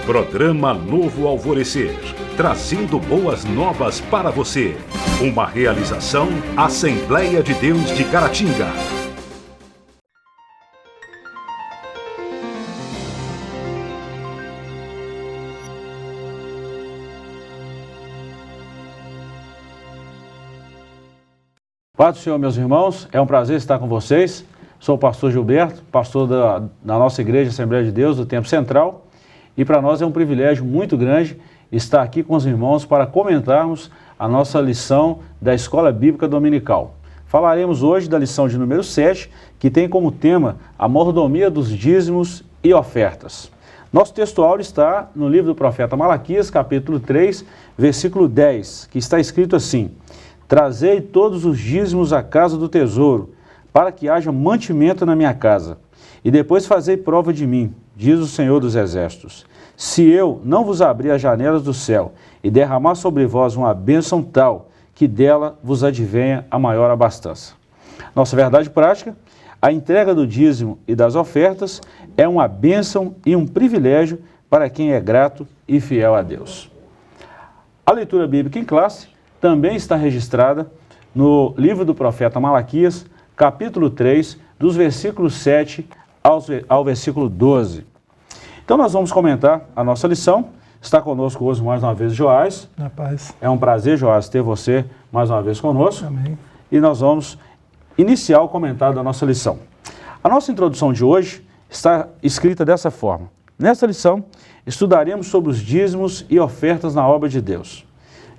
Programa Novo Alvorecer, trazendo boas novas para você. Uma realização Assembleia de Deus de Caratinga. Paz do Senhor, meus irmãos, é um prazer estar com vocês. Sou o pastor Gilberto, pastor da nossa igreja Assembleia de Deus do Tempo Central, e para nós é um privilégio muito grande estar aqui com os irmãos para comentarmos a nossa lição da Escola Bíblica Dominical. Falaremos hoje da lição de número 7, que tem como tema a mordomia dos dízimos e ofertas. Nosso textual está no livro do profeta Malaquias, capítulo 3, versículo 10, que está escrito assim: Trazei todos os dízimos à casa do tesouro, para que haja mantimento na minha casa, e depois fazei prova de mim, diz o Senhor dos Exércitos. Se eu não vos abrir as janelas do céu e derramar sobre vós uma bênção tal, que dela vos advenha a maior abastança. Nossa verdade prática: a entrega do dízimo e das ofertas é uma bênção e um privilégio para quem é grato e fiel a Deus. A leitura bíblica em classe também está registrada no livro do profeta Malaquias, capítulo 3, dos versículos 7 ao versículo 12. Então nós vamos comentar a nossa lição. Está conosco hoje mais uma vez Joás. Na paz. É um prazer, Joás, ter você mais uma vez conosco. Amém. E nós vamos iniciar o comentário da nossa lição. A nossa introdução de hoje está escrita dessa forma. Nesta lição, estudaremos sobre os dízimos e ofertas na obra de Deus.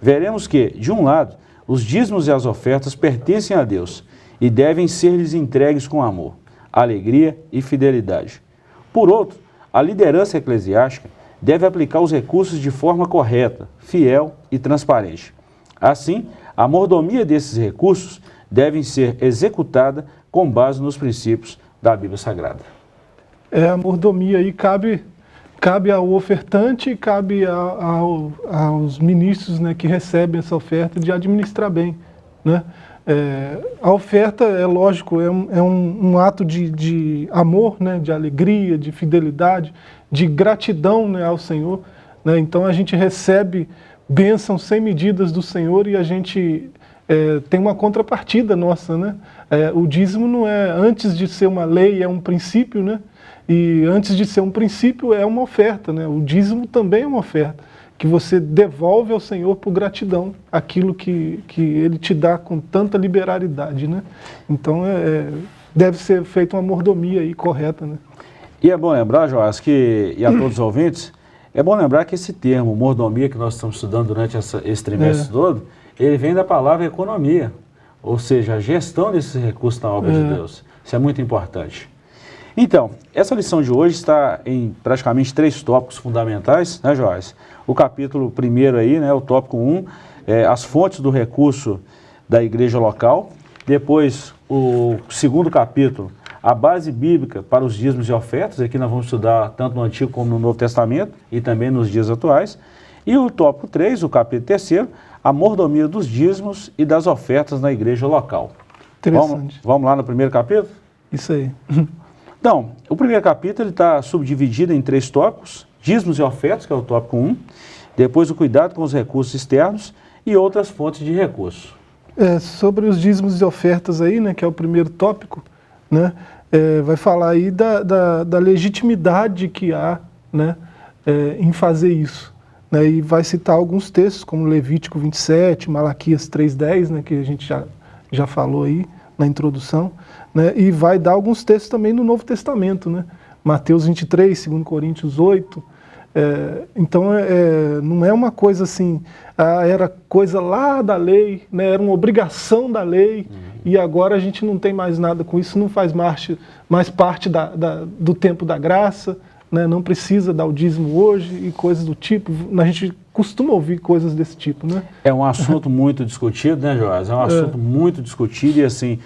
Veremos que, de um lado, os dízimos e as ofertas pertencem a Deus e devem ser-lhes entregues com amor, alegria e fidelidade. Por outro, a liderança eclesiástica deve aplicar os recursos de forma correta, fiel e transparente. Assim, a mordomia desses recursos deve ser executada com base nos princípios da Bíblia Sagrada. A mordomia aí cabe ao ofertante e cabe aos ministros, né, que recebem essa oferta de administrar bem, né? A oferta, é lógico, é um ato de amor, né, de alegria, de fidelidade, de gratidão, né, ao Senhor, né? Então a gente recebe bênçãos sem medidas do Senhor e a gente tem uma contrapartida nossa, né? O dízimo não é, antes de ser uma lei, é um princípio, né? E antes de ser um princípio, é uma oferta, né? O dízimo também é uma oferta, que você devolve ao Senhor por gratidão, aquilo que Ele te dá com tanta liberalidade, né? Então, deve ser feita uma mordomia aí correta, né? E é bom lembrar, Joás, e a todos os ouvintes, é bom lembrar que esse termo, mordomia, que nós estamos estudando durante esse trimestre todo, ele vem da palavra economia, ou seja, a gestão desses recursos na obra de Deus. Isso é muito importante. Então, essa lição de hoje está em praticamente 3 tópicos fundamentais, né, Joás? O capítulo 1 aí, né, o tópico 1, as fontes do recurso da igreja local. Depois, o segundo capítulo, a base bíblica para os dízimos e ofertas. Aqui nós vamos estudar tanto no Antigo como no Novo Testamento e também nos dias atuais. E o tópico 3, o capítulo 3, a mordomia dos dízimos e das ofertas na igreja local. Interessante. Vamos lá no primeiro capítulo? Isso aí. Então, o primeiro capítulo está subdividido em 3 tópicos: dízimos e ofertas, que é o tópico 1, depois o cuidado com os recursos externos e outras fontes de recursos. Sobre os dízimos e ofertas aí, né, que é o primeiro tópico, né, vai falar aí da legitimidade que há, né, em fazer isso, né, e vai citar alguns textos, como Levítico 27, Malaquias 3:10, né, que a gente já falou aí na introdução, né, e vai dar alguns textos também no Novo Testamento, né, Mateus 23, 2 Coríntios 8, então não é uma coisa assim, era coisa lá da lei, né, era uma obrigação da lei, e agora a gente não tem mais nada com isso, não faz mais parte do tempo da graça, né, não precisa dar o dízimo hoje e coisas do tipo. A gente costuma ouvir coisas desse tipo, né? É um assunto muito discutido, né, Joás? É um assunto muito discutido e assim,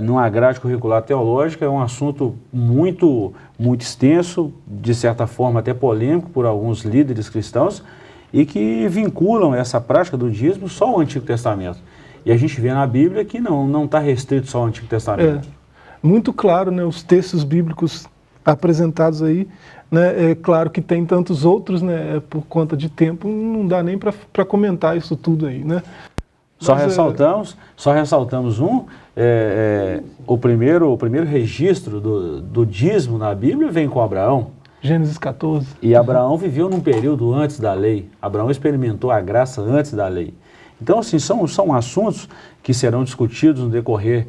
numa grade curricular teológica, é um assunto muito extenso, de certa forma até polêmico por alguns líderes cristãos, e que vinculam essa prática do dízimo só ao Antigo Testamento. E a gente vê na Bíblia que não está restrito só ao Antigo Testamento. Muito claro, né, os textos bíblicos apresentados aí, né? É claro que tem tantos outros, né? Por conta de tempo, não dá nem para comentar isso tudo aí, né? Só ressaltamos o primeiro registro do dízimo na Bíblia vem com Abraão. Gênesis 14. E Abraão viveu num período antes da lei. Abraão experimentou a graça antes da lei. Então, assim, são assuntos que serão discutidos no decorrer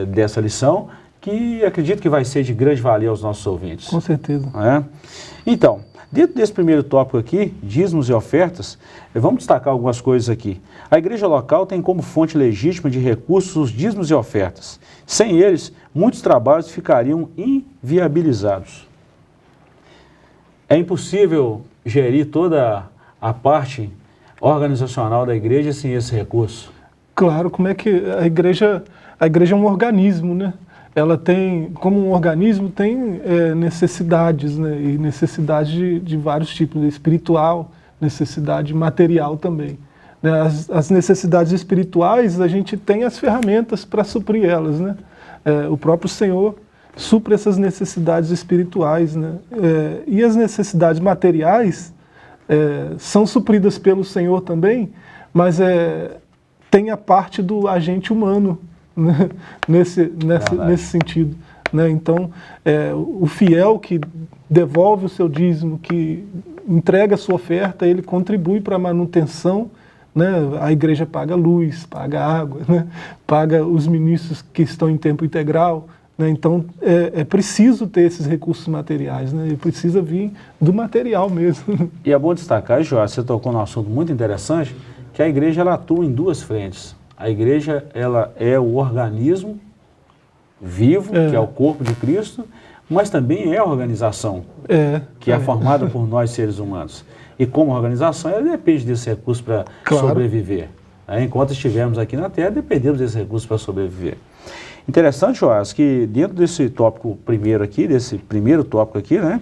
dessa lição, que acredito que vai ser de grande valia aos nossos ouvintes. Com certeza. Então, dentro desse primeiro tópico aqui, dízimos e ofertas, vamos destacar algumas coisas aqui. A igreja local tem como fonte legítima de recursos os dízimos e ofertas. Sem eles, muitos trabalhos ficariam inviabilizados. É impossível gerir toda a parte organizacional da igreja sem esse recurso. Claro, como é que a igreja é um organismo, né? Ela tem, como um organismo, tem necessidades, né? E necessidade de vários tipos, espiritual, necessidade material também. Né? As necessidades espirituais, a gente tem as ferramentas para suprir elas, né? O próprio Senhor supre essas necessidades espirituais, né? E as necessidades materiais são supridas pelo Senhor também, mas tem a parte do agente humano, né? nesse sentido, né? Então, o fiel que devolve o seu dízimo, que entrega a sua oferta, ele contribui para a manutenção, né? A igreja paga luz, paga água, né? Paga os ministros que estão em tempo integral, né? Então, é preciso ter esses recursos materiais, né? E precisa vir do material mesmo. E é bom destacar, João, você tocou num assunto muito interessante, que a igreja ela atua em duas frentes. A igreja ela é o organismo vivo, que é o corpo de Cristo, mas também é a organização, que é formada por nós seres humanos. E como organização, ela depende desse recurso para sobreviver. Enquanto estivermos aqui na Terra, dependemos desse recurso para sobreviver. Interessante, Joás, que dentro desse tópico primeiro aqui, desse primeiro tópico aqui, né,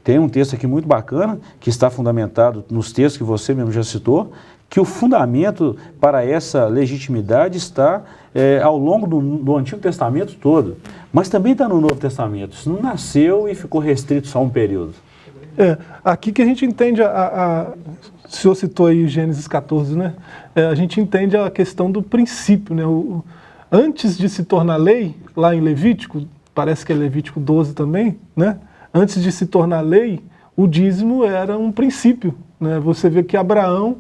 tem um texto aqui muito bacana, que está fundamentado nos textos que você mesmo já citou, que o fundamento para essa legitimidade está ao longo do Antigo Testamento todo, mas também está no Novo Testamento. Isso não nasceu e ficou restrito só a um período. Aqui que a gente entende, o senhor citou aí Gênesis 14, né? A gente entende a questão do princípio, né? Antes de se tornar lei, lá em Levítico, parece que é Levítico 12 também, né? Antes de se tornar lei, o dízimo era um princípio, né? Você vê que Abraão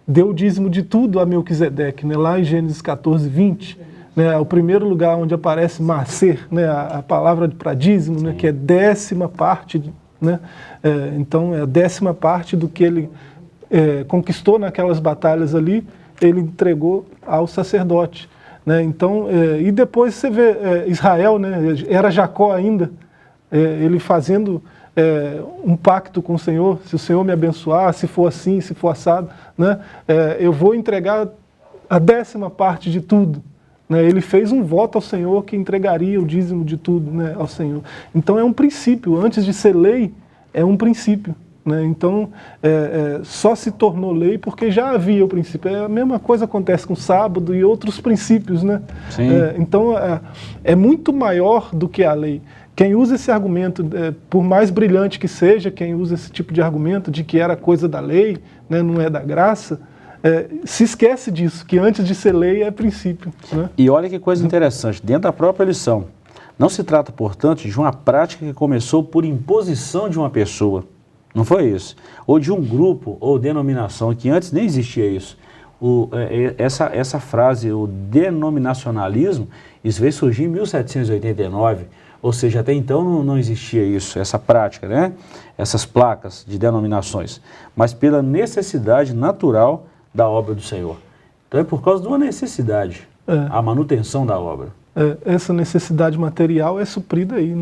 deu o dízimo de tudo a Melquisedeque, né? Lá em Gênesis 14, 20, né? É o primeiro lugar onde aparece macer, né? A palavra para dízimo, né? Que é 10ª parte, né? Então, é a 10ª parte do que ele conquistou naquelas batalhas ali, ele entregou ao sacerdote, né? Então, e depois você vê Israel, né? Era Jacó ainda, ele fazendo um pacto com o Senhor: se o Senhor me abençoar, se for assim, se for assado, né? Eu vou entregar a 10ª parte de tudo. Né? Ele fez um voto ao Senhor que entregaria o dízimo de tudo, né, ao Senhor. Então é um princípio, antes de ser lei, é um princípio. Né? Então só se tornou lei porque já havia o princípio. A mesma coisa acontece com o sábado e outros princípios. Né? Então é muito maior do que a lei. Quem usa esse argumento, por mais brilhante que seja, quem usa esse tipo de argumento de que era coisa da lei, né, não é da graça, se esquece disso, que antes de ser lei é princípio. Né? E olha que coisa interessante, dentro da própria lição, não se trata, portanto, de uma prática que começou por imposição de uma pessoa, não foi isso, ou de um grupo ou denominação, que antes nem existia isso. Essa frase, o denominacionalismo, isso veio surgir em 1789, ou seja, até então não existia isso, essa prática, né? Essas placas de denominações, mas pela necessidade natural da obra do Senhor. Então é por causa de uma necessidade, a manutenção da obra. Essa necessidade material é suprida aí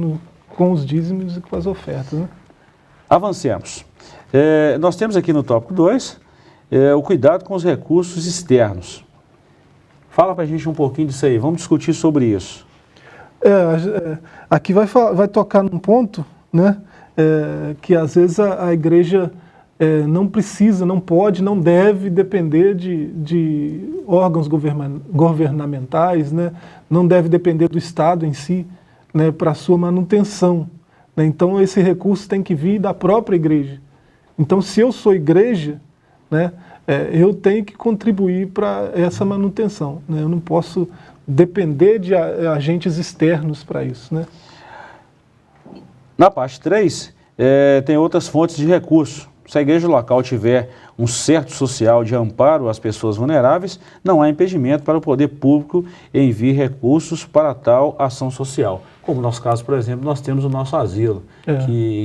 com os dízimos e com as ofertas. Né? Avancemos. Nós temos aqui no tópico 2 o cuidado com os recursos externos. Fala para a gente um pouquinho disso aí, vamos discutir sobre isso. Aqui vai tocar num ponto, né, que às vezes a igreja não precisa, não pode, não deve depender de órgãos governamentais, né, não deve depender do Estado em si, né, para a sua manutenção, né? Então esse recurso tem que vir da própria igreja. Então se eu sou igreja, né, eu tenho que contribuir para essa manutenção, né? Eu não posso depender de agentes externos para isso, né? Na parte 3, tem outras fontes de recurso. Se a igreja local tiver um certo social de amparo às pessoas vulneráveis, não há impedimento para o poder público enviar recursos para tal ação social. Como no nosso caso, por exemplo, nós temos o nosso asilo,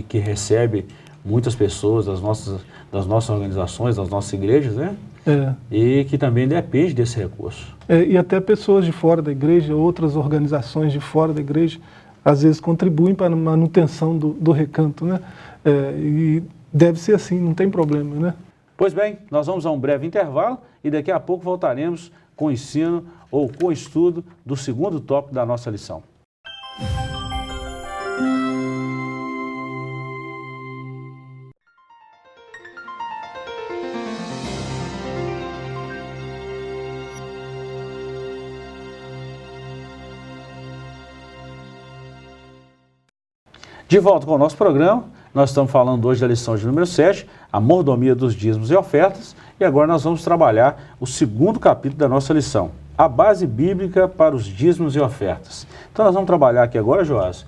que recebe muitas pessoas das nossas organizações, das nossas igrejas, né? E que também depende desse recurso. E até pessoas de fora da igreja, outras organizações de fora da igreja, às vezes contribuem para a manutenção do recanto, né? E deve ser assim, não tem problema, né? Pois bem, nós vamos a um breve intervalo e daqui a pouco voltaremos com o ensino ou com o estudo do segundo tópico da nossa lição. De volta com o nosso programa, nós estamos falando hoje da lição de número 7, a mordomia dos dízimos e ofertas, e agora nós vamos trabalhar o segundo capítulo da nossa lição, a base bíblica para os dízimos e ofertas. Então nós vamos trabalhar aqui agora, Joás,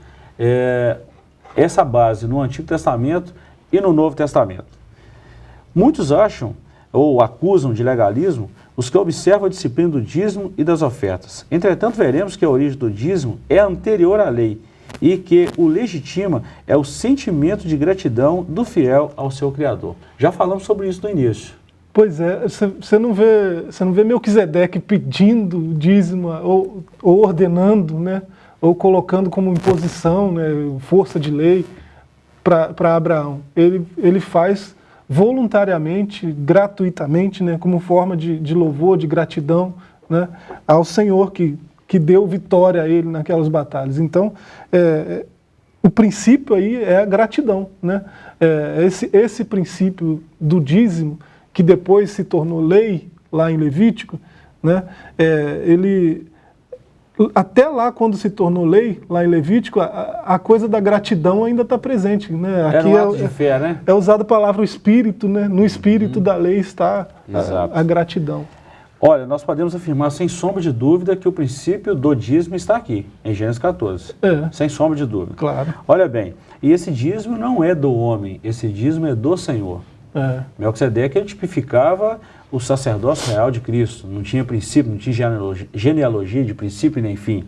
essa base no Antigo Testamento e no Novo Testamento. Muitos acham ou acusam de legalismo os que observam a disciplina do dízimo e das ofertas. Entretanto, veremos que a origem do dízimo é anterior à lei, e que o legitima é o sentimento de gratidão do fiel ao seu Criador. Já falamos sobre isso no início. Pois é, você não vê Melquisedeque pedindo dízimo ou ordenando, né, ou colocando como imposição, né, força de lei para Abraão. Ele faz voluntariamente, gratuitamente, né, como forma de louvor, de gratidão, né, ao Senhor que deu vitória a ele naquelas batalhas. Então, o princípio aí é a gratidão, né? Esse princípio do dízimo, que depois se tornou lei lá em Levítico, né? Até lá, quando se tornou lei, lá em Levítico, a coisa da gratidão ainda está presente, né? Aqui um ato de fé, né? É usada a palavra espírito, né? No espírito da lei está a gratidão. Olha, nós podemos afirmar sem sombra de dúvida que o princípio do dízimo está aqui, em Gênesis 14. Sem sombra de dúvida. Claro. Olha bem, e esse dízimo não é do homem, esse dízimo é do Senhor. Melquisedeque tipificava o sacerdócio real de Cristo. Não tinha princípio, não tinha genealogia de princípio nem fim.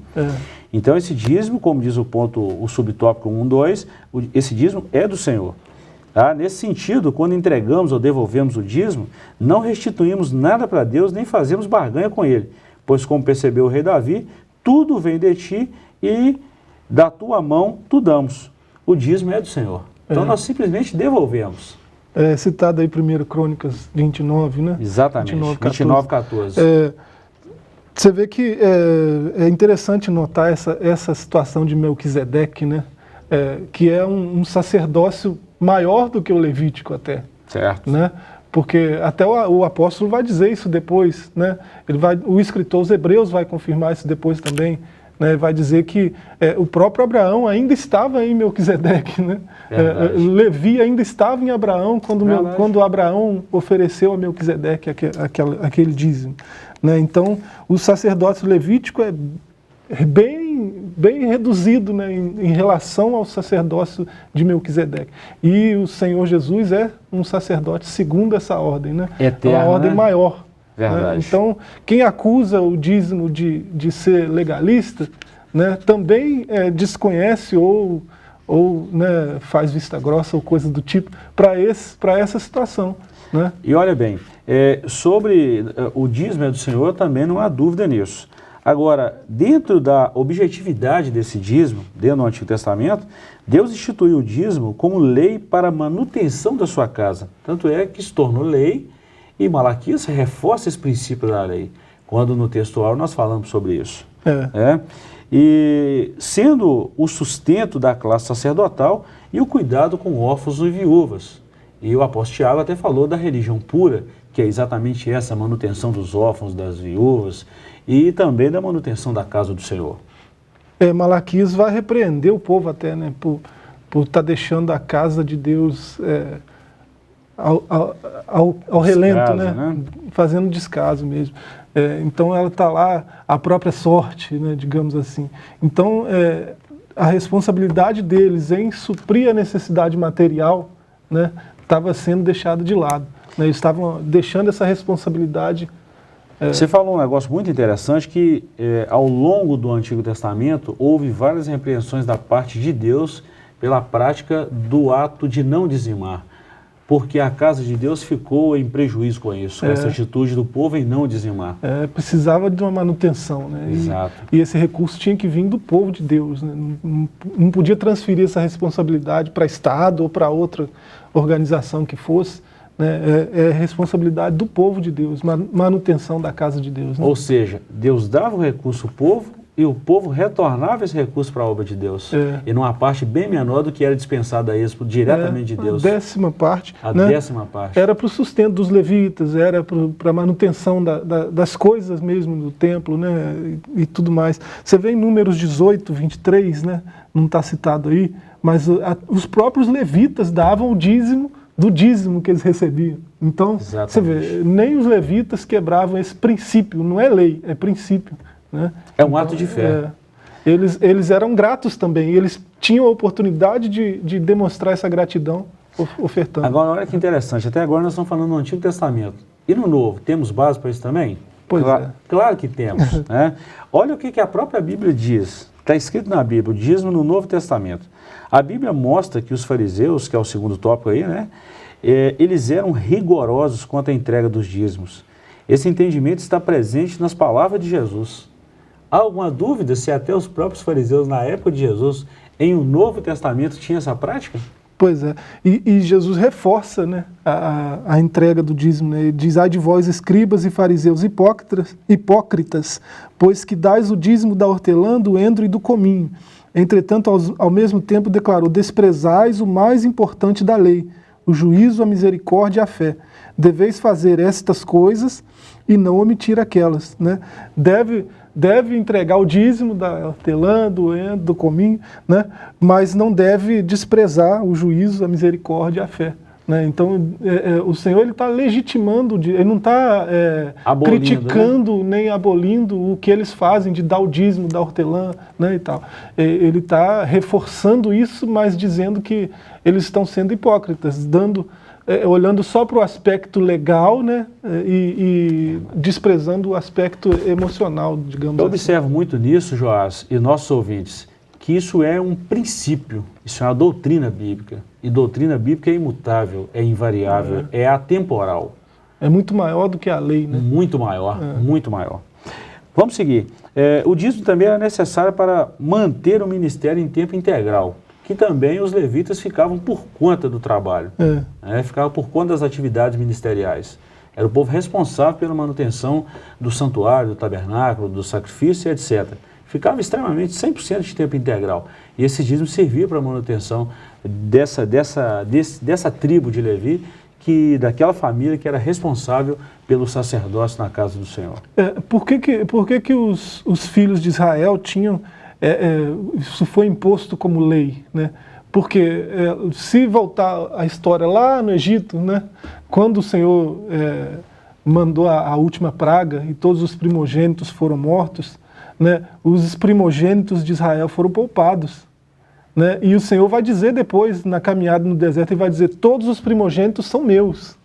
Então esse dízimo, como diz o subtópico 1.2, esse dízimo é do Senhor. Nesse sentido, quando entregamos ou devolvemos o dízimo, não restituímos nada para Deus, nem fazemos barganha com Ele. Pois, como percebeu o rei Davi, tudo vem de ti e da tua mão tu damos. O dízimo é do Senhor. Então nós simplesmente devolvemos. É citado aí 1 Crônicas 29, né? Exatamente, 29:14. Você vê que é interessante notar essa situação de Melquisedeque, né? Que é um sacerdócio maior do que o Levítico até. Certo. Né? Porque até o apóstolo vai dizer isso depois, né? O escritor aos Hebreus vai confirmar isso depois também, né? Vai dizer que o próprio Abraão ainda estava em Melquisedeque, né? Levi ainda estava em Abraão quando Abraão ofereceu a Melquisedeque aquele dízimo, né? Então, o sacerdócio levítico é bem reduzido, né, em relação ao sacerdócio de Melquisedeque. E o Senhor Jesus é um sacerdote segundo essa ordem, né? Eterno, uma ordem maior. Verdade. Né? Então, quem acusa o dízimo de ser legalista, né, também desconhece ou né, faz vista grossa ou coisa do tipo para essa situação. Né? E olha bem, sobre o dízimo do Senhor também não há dúvida nisso. Agora, dentro da objetividade desse dízimo, dentro do Antigo Testamento, Deus instituiu o dízimo como lei para a manutenção da sua casa. Tanto é que se tornou lei e Malaquias reforça esse princípio da lei, quando no textual nós falamos sobre isso. E sendo o sustento da classe sacerdotal e o cuidado com órfãos e viúvas. E o apóstolo Tiago até falou da religião pura, que é exatamente essa, a manutenção dos órfãos, das viúvas, e também da manutenção da casa do Senhor. Malaquias vai repreender o povo até, né, por estar deixando a casa de Deus ao relento, né? Fazendo descaso mesmo. Então ela está lá, a própria sorte, né, digamos assim. Então a responsabilidade deles em suprir a necessidade material, né, estava sendo deixada de lado. Né? Eles estavam deixando essa responsabilidade. Você falou um negócio muito interessante que ao longo do Antigo Testamento houve várias repreensões da parte de Deus pela prática do ato de não dizimar. Porque a casa de Deus ficou em prejuízo com isso, com essa atitude do povo em não dizimar. Precisava de uma manutenção, né? Exato. E esse recurso tinha que vir do povo de Deus, né? Não podia transferir essa responsabilidade para Estado ou para outra organização que fosse, né? É responsabilidade do povo de Deus, manutenção da casa de Deus. Né? Ou seja, Deus dava o recurso ao povo e o povo retornava esse recurso para a obra de Deus. E numa parte bem menor do que era dispensada a eles diretamente de Deus. A 10ª parte. A né? 10ª parte. Era para o sustento dos levitas, era para a manutenção das coisas mesmo do templo, né? E tudo mais. Você vê em Números 18, 23, né? Não está citado aí, mas os próprios levitas davam o dízimo do dízimo que eles recebiam. Então, exatamente. Você vê, nem os levitas quebravam esse princípio, não é lei, é princípio. Né? É um ato de fé. Eles eram gratos também, eles tinham a oportunidade de demonstrar essa gratidão ofertando. Agora, olha que interessante, até agora nós estamos falando do Antigo Testamento. E no Novo, temos base para isso também? Pois Claro que temos. Né? Olha o que a própria Bíblia diz. Está escrito na Bíblia, o dízimo no Novo Testamento. A Bíblia mostra que os fariseus, que é o segundo tópico aí, né? Eles eram rigorosos quanto à entrega dos dízimos. Esse entendimento está presente nas palavras de Jesus. Há alguma dúvida se até os próprios fariseus, na época de Jesus, em o Novo Testamento, tinham essa prática? Pois é. E Jesus reforça, né, a entrega do dízimo. Né? Ele diz, ai de vós, escribas e fariseus hipócritas, pois que dais o dízimo da hortelã, do endro e do cominho. Entretanto, ao mesmo tempo declarou, desprezais o mais importante da lei, o juízo, a misericórdia e a fé. Deveis fazer estas coisas e não omitir aquelas. Né? Deve entregar o dízimo da hortelã, do endro, do cominho, né? Mas não deve desprezar o juízo, a misericórdia e a fé. Né? Então, o Senhor está legitimando, ele não está criticando, né? Nem abolindo o que eles fazem de dar o dízimo da hortelã, né, e tal. Ele está reforçando isso, mas dizendo que eles estão sendo hipócritas, olhando só para o aspecto legal, né, e desprezando o aspecto emocional, digamos. Eu observo muito nisso, Joás, e nossos ouvintes, que isso é um princípio, isso é uma doutrina bíblica. E doutrina bíblica é imutável, é invariável, é atemporal. É muito maior do que a lei, né? Muito maior, muito maior. Vamos seguir. O dízimo também era necessário para manter o ministério em tempo integral, que também os levitas ficavam por conta do trabalho, ficavam por conta das atividades ministeriais. Era o povo responsável pela manutenção do santuário, do tabernáculo, do sacrifício, etc. Ficava extremamente 100% de tempo integral. E esse dízimo servia para a manutenção dessa tribo de Levi, daquela família que era responsável pelo sacerdócio na casa do Senhor. Por que os filhos de Israel tinham... isso foi imposto como lei, né? Porque se voltar a história lá no Egito, né, quando o Senhor mandou a última praga e todos os primogênitos foram mortos, né, os primogênitos de Israel foram poupados. Né, e o Senhor vai dizer depois, na caminhada no deserto, ele vai dizer, todos os primogênitos são meus.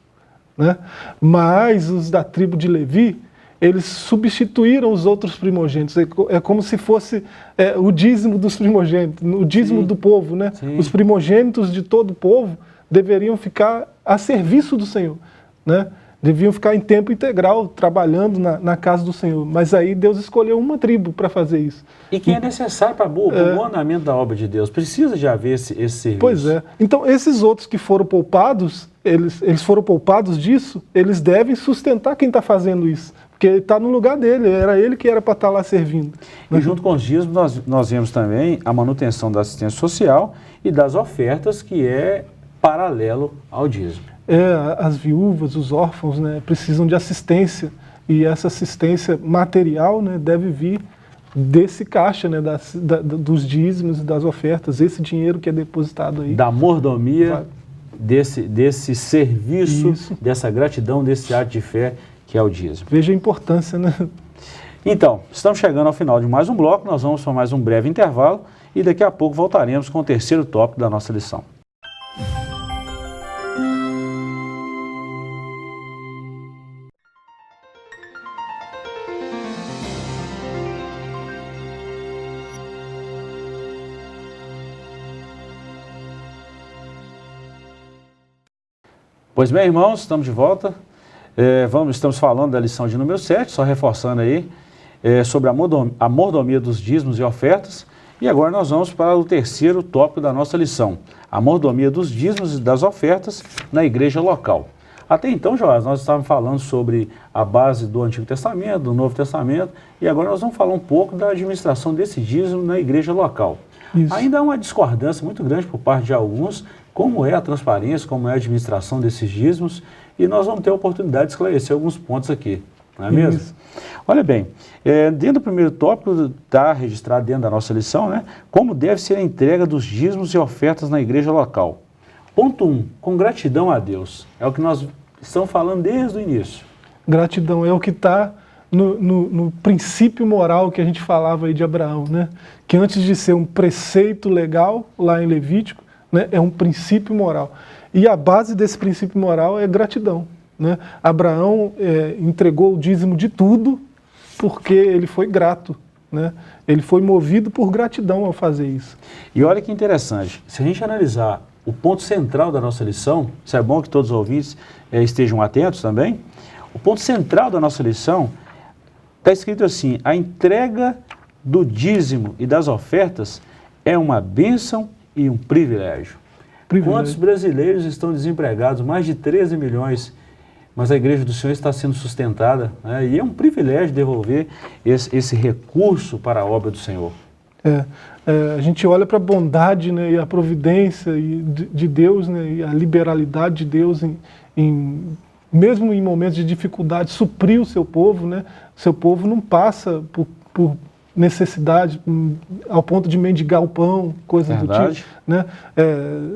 Né? Mas os da tribo de Levi, eles substituíram os outros primogênitos. É como se fosse o dízimo dos primogênitos, o dízimo do povo. Né? Os primogênitos de todo o povo deveriam ficar a serviço do Senhor. Né? Deviam ficar em tempo integral, trabalhando na casa do Senhor. Mas aí Deus escolheu uma tribo para fazer isso. E que é necessário para o bom andamento da obra de Deus. Precisa de haver esse serviço. Pois é. Então, esses outros que foram poupados, eles foram poupados disso, eles devem sustentar quem está fazendo isso. Porque ele está no lugar dele, era ele que era para estar lá servindo. E junto com os dízimos, nós vemos também a manutenção da assistência social e das ofertas, que é paralelo ao dízimo. As viúvas, os órfãos, né, precisam de assistência, e essa assistência material, né, deve vir desse caixa, né, dos dízimos e das ofertas, esse dinheiro que é depositado aí. Da mordomia, desse serviço, Isso. dessa gratidão, desse ato de fé que é o dízimo. Veja a importância, né? Então, estamos chegando ao final de mais um bloco, nós vamos para mais um breve intervalo e daqui a pouco voltaremos com o terceiro tópico da nossa lição. Pois bem, irmãos, estamos de volta. Estamos falando da lição de número 7, só reforçando aí, sobre a mordomia dos dízimos e ofertas. E agora nós vamos para o terceiro tópico da nossa lição, a mordomia dos dízimos e das ofertas na igreja local. Até então, Joás, nós estávamos falando sobre a base do Antigo Testamento, do Novo Testamento, e agora nós vamos falar um pouco da administração desse dízimo na igreja local. Isso. Ainda há uma discordância muito grande por parte de alguns, como é a transparência, como é a administração desses dízimos, e nós vamos ter a oportunidade de esclarecer alguns pontos aqui, não é mesmo? Isso. Olha bem, dentro do primeiro tópico, está registrado dentro da nossa lição, né, como deve ser a entrega dos dízimos e ofertas na igreja local. Ponto 1, com gratidão a Deus, é o que nós estamos falando desde o início. Gratidão é o que está no princípio moral que a gente falava aí de Abraão, né? Que antes de ser um preceito legal, lá em Levítico, né, é um princípio moral. E a base desse princípio moral é gratidão, né? Abraão entregou o dízimo de tudo porque ele foi grato, né? Ele foi movido por gratidão ao fazer isso. E olha que interessante, se a gente analisar o ponto central da nossa lição, isso é bom que todos os ouvintes estejam atentos também, o ponto central da nossa lição está escrito assim: a entrega do dízimo e das ofertas é uma bênção e um privilégio. Quantos brasileiros estão desempregados? Mais de 13 milhões. Mas a igreja do Senhor está sendo sustentada, né? E é um privilégio devolver esse recurso para a obra do Senhor. A gente olha para a bondade, né, e a providência de Deus, né, e a liberalidade de Deus, mesmo em momentos de dificuldade, suprir o seu povo, né? Seu povo não passa por necessidade ao ponto de mendigar o pão, coisas do tipo, né?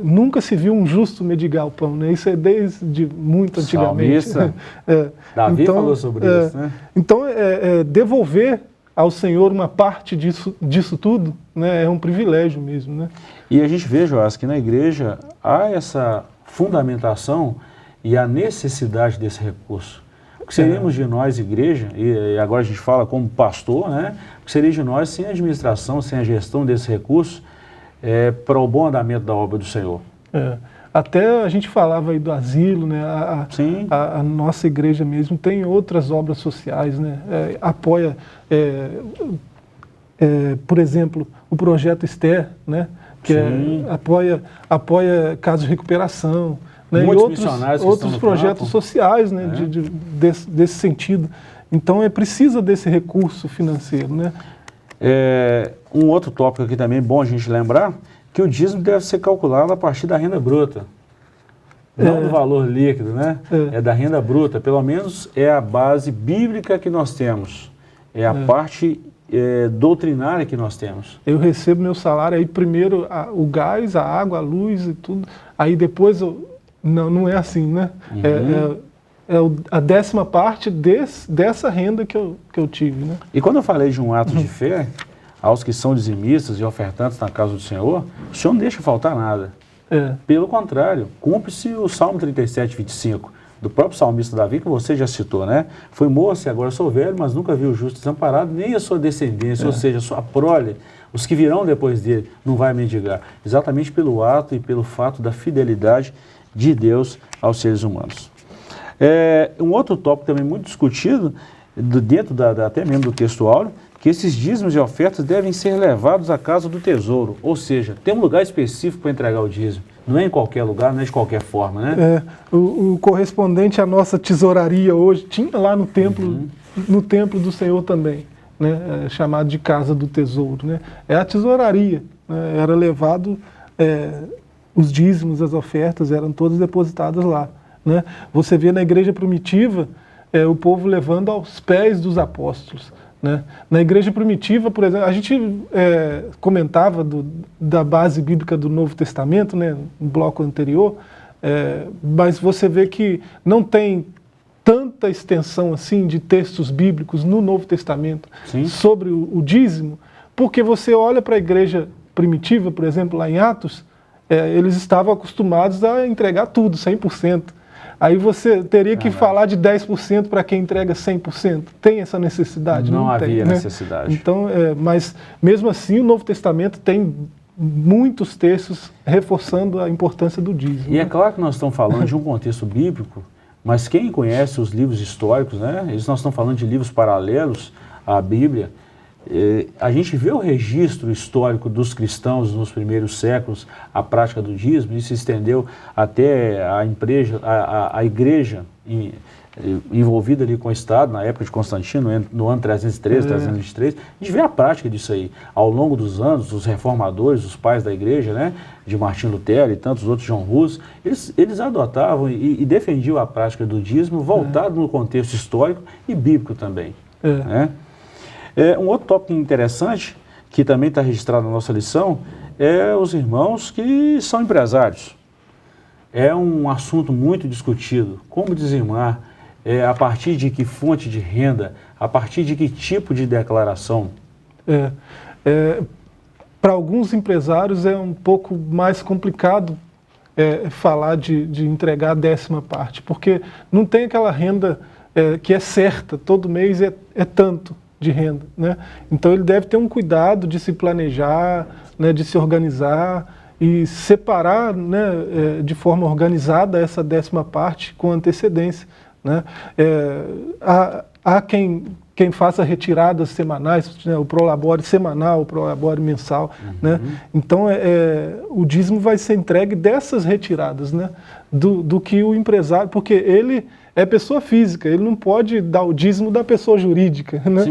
Nunca se viu um justo mendigar o pão, né? Isso é desde muito antigamente. Davi então, falou sobre isso, né? Então, devolver ao Senhor uma parte disso tudo, né, é um privilégio mesmo, né? E a gente vê, Joás, que na igreja há essa fundamentação e a necessidade desse recurso. O que seríamos de nós, igreja, e agora a gente fala como pastor, né? O que seria de nós sem a administração, sem a gestão desse recurso para o bom andamento da obra do Senhor? Até a gente falava aí do asilo, né? A nossa igreja mesmo tem outras obras sociais, né? Apoia, por exemplo, o projeto Esther, né? Que apoia casos de recuperação, né? E outros projetos sociais, né? Desse sentido. Então precisa desse recurso financeiro, né? Um outro tópico aqui também bom a gente lembrar, que o dízimo deve ser calculado a partir da renda bruta, não do valor líquido, né? É da renda bruta, pelo menos é a base bíblica que nós temos, é a parte doutrinária que nós temos. Eu recebo meu salário, aí primeiro o gás, a água, a luz e tudo, aí depois, não é assim, né? A 10ª parte dessa renda que eu tive, né? E quando eu falei de um ato de fé, aos que são dizimistas e ofertantes na casa do Senhor, o Senhor não deixa faltar nada. Pelo contrário, cumpre-se o Salmo 37, 25, do próprio salmista Davi, que você já citou, né? Fui moço e agora sou velho, mas nunca vi o justo desamparado, nem a sua descendência, ou seja, a sua prole, os que virão depois dele, não vai mendigar. Exatamente pelo ato e pelo fato da fidelidade de Deus aos seres humanos. Um outro tópico também muito discutido, dentro até mesmo do texto áureo, que esses dízimos e ofertas devem ser levados à casa do tesouro, ou seja, tem um lugar específico para entregar o dízimo, não é em qualquer lugar, não é de qualquer forma, né? O correspondente à nossa tesouraria hoje, tinha lá no templo do Senhor também, né? Chamado de casa do tesouro, né? É a tesouraria, né? Era levado, os dízimos, as ofertas eram todas depositadas lá, né? Você vê na igreja primitiva, o povo levando aos pés dos apóstolos, né? Na igreja primitiva, por exemplo, a gente comentava da base bíblica do Novo Testamento, né, no bloco anterior, mas você vê que não tem tanta extensão assim de textos bíblicos no Novo Testamento sobre o dízimo, porque você olha para a igreja primitiva, por exemplo, lá em Atos, eles estavam acostumados a entregar tudo, 100%. Aí você teria que falar de 10% para quem entrega 100%. Tem essa necessidade? Não tem, havia né? necessidade. Então, mas mesmo assim o Novo Testamento tem muitos textos reforçando a importância do dízimo. E é claro que nós estamos falando de um contexto bíblico, mas quem conhece os livros históricos, né? Nós estamos falando de livros paralelos à Bíblia. A gente vê o registro histórico dos cristãos nos primeiros séculos, a prática do dízimo, e se estendeu até a igreja envolvida ali com o Estado, na época de Constantino, no ano 313, 323. A gente vê a prática disso aí. Ao longo dos anos, os reformadores, os pais da igreja, né, de Martim Lutero e tantos outros, João Hus, eles adotavam e defendiam a prática do dízimo voltado no contexto histórico e bíblico também. Né? Um outro tópico interessante, que também está registrado na nossa lição, é os irmãos que são empresários. É um assunto muito discutido. Como dizimar, a partir de que fonte de renda, a partir de que tipo de declaração? Para alguns empresários é um pouco mais complicado falar de entregar a 10ª parte, porque não tem aquela renda que é certa, todo mês é tanto de renda, né? Então ele deve ter um cuidado de se planejar, né, de se organizar e separar, né, de forma organizada essa 10ª parte com antecedência, né? Há quem faça retiradas semanais, né, o prolabore semanal, o prolabore mensal, né? Então o dízimo vai ser entregue dessas retiradas, né, do que o empresário, porque ele é pessoa física, ele não pode dar o dízimo da pessoa jurídica, né?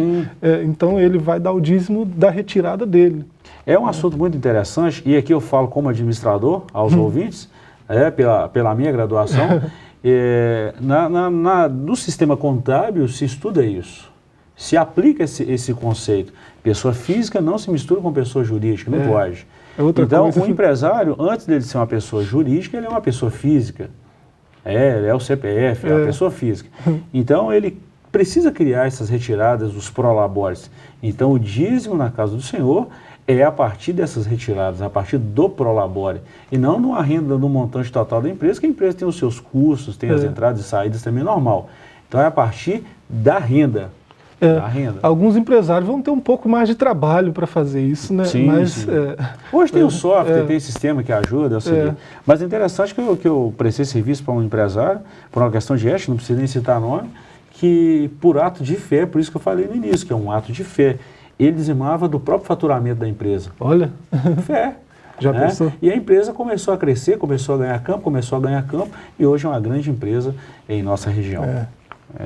Então ele vai dar o dízimo da retirada dele. É um assunto muito interessante, e aqui eu falo como administrador aos ouvintes, pela minha graduação. No sistema contábil se estuda isso, se aplica esse conceito. Pessoa física não se mistura com pessoa jurídica, não pode. Então, o empresário, antes dele ser uma pessoa jurídica, ele é uma pessoa física. Ele é o CPF, é a pessoa física. Então, ele precisa criar essas retiradas dos prolabores. Então, o dízimo na casa do Senhor é a partir dessas retiradas, a partir do prolabore, e não numa renda no montante total da empresa, que a empresa tem os seus custos, tem as entradas e saídas também normal. Então, é a partir da renda. Alguns empresários vão ter um pouco mais de trabalho para fazer isso, né? Mas, hoje tem o software, tem sistema que ajuda a seguir. Mas é interessante que eu prestei serviço para um empresário, por uma questão de ética, não precisa nem citar nome, que por ato de fé, por isso que eu falei no início, que é um ato de fé, ele dizimava do próprio faturamento da empresa. Olha! Fé! Já pensou? E a empresa começou a crescer, começou a ganhar campo, e hoje é uma grande empresa em nossa região.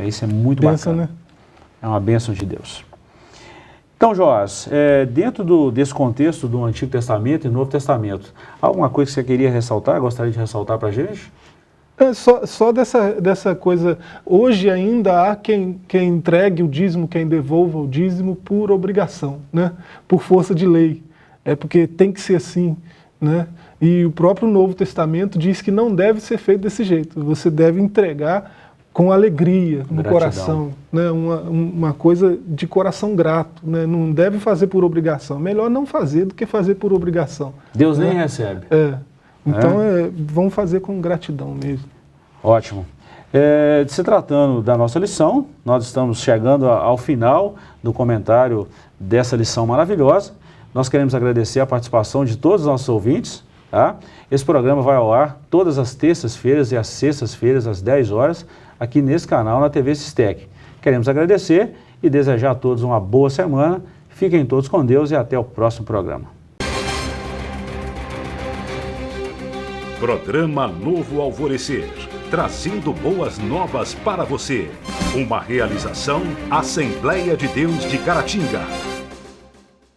Isso é muito bacana. Né? É uma bênção de Deus. Então, Joás, dentro desse contexto do Antigo Testamento e Novo Testamento, alguma coisa que você queria ressaltar, gostaria de ressaltar para a gente? Só dessa coisa, hoje ainda há quem entregue o dízimo, quem devolva o dízimo por obrigação, né? Por força de lei, porque tem que ser assim, né? E o próprio Novo Testamento diz que não deve ser feito desse jeito, você deve entregar com alegria no coração, né? Uma coisa de coração grato, né? Não deve fazer por obrigação, melhor não fazer do que fazer por obrigação. Deus nem recebe. Então, vamos fazer com gratidão mesmo. Ótimo. Se tratando da nossa lição, nós estamos chegando ao final do comentário dessa lição maravilhosa. Nós queremos agradecer a participação de todos os nossos ouvintes. Tá? Esse programa vai ao ar todas as terças-feiras e às sextas-feiras, às 10 horas, aqui nesse canal, na TV Sistec. Queremos agradecer e desejar a todos uma boa semana. Fiquem todos com Deus e até o próximo programa. Programa Novo Alvorecer, trazendo boas novas para você. Uma realização Assembleia de Deus de Caratinga.